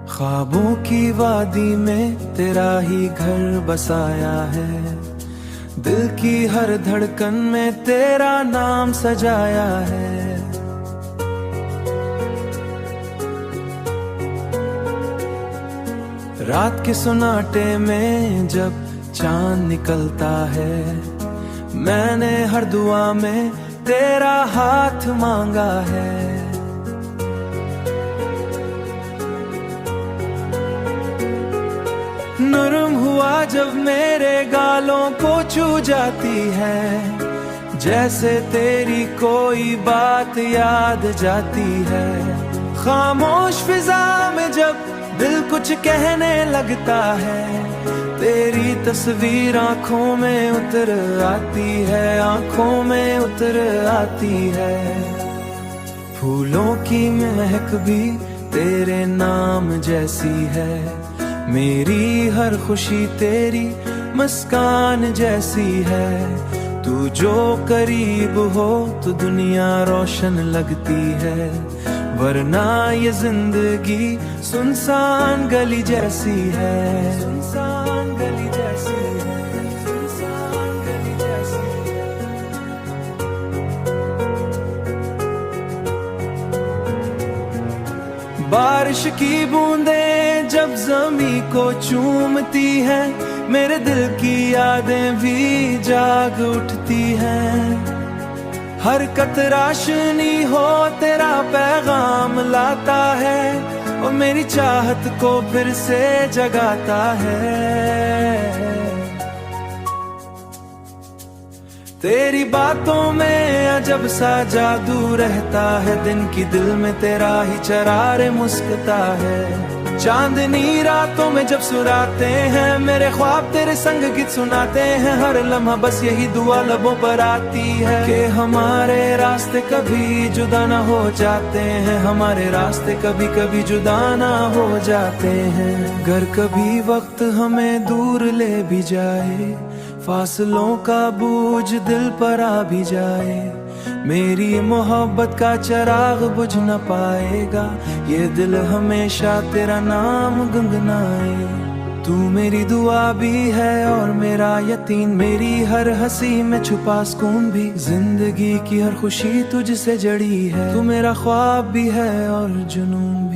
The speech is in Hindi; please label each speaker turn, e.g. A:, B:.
A: ख्वाबों की वादी में तेरा ही घर बसाया है, दिल की हर धड़कन में तेरा नाम सजाया है। रात के सुनाटे में जब चांद निकलता है, मैंने हर दुआ में तेरा हाथ मांगा है। नरम हुआ जब मेरे गालों को छू जाती है, जैसे तेरी कोई बात याद जाती है। खामोश फिजा में जब दिल कुछ कहने लगता है, तेरी तस्वीर आंखों में उतर आती है, आंखों में उतर आती है। फूलों की महक भी तेरे नाम जैसी है, मेरी हर खुशी तेरी मुस्कान जैसी है। तू जो करीब हो तो दुनिया रोशन लगती है, वरना ये जिंदगी सुनसान गली जैसी है। सुनसान गली जैसी है, सुनसान गली जैसी है। बारिश की बूंदें जब ज़मीं को चूमती हैं, मेरे दिल की यादें भी जाग उठती हैं। हर कतरा रोशनी हो तेरा पैगाम लाता है, और मेरी चाहत को फिर से जगाता है। तेरी बातों में अजब सा जादू रहता है, दिन की दिल में तेरा ही चरार मुस्कुता है। चांदनी रातों में जब सुराते हैं, मेरे ख्वाब तेरे संग गीत सुनाते हैं। हर लम्हा बस यही दुआ लबों पर आती है कि हमारे रास्ते कभी जुदा ना हो जाते हैं, हमारे रास्ते कभी कभी जुदा ना हो जाते हैं। अगर कभी वक्त हमें दूर ले भी जाए, फासलों का बोझ दिल पर आ भी जाए, मेरी मोहब्बत का चिराग बुझ न पाएगा, ये दिल हमेशा तेरा नाम गुनगुनाए। तू मेरी दुआ भी है और मेरा यकीन, मेरी हर हंसी में छुपा सुकून भी। जिंदगी की हर खुशी तुझसे जड़ी है, तू मेरा ख्वाब भी है और जुनून भी।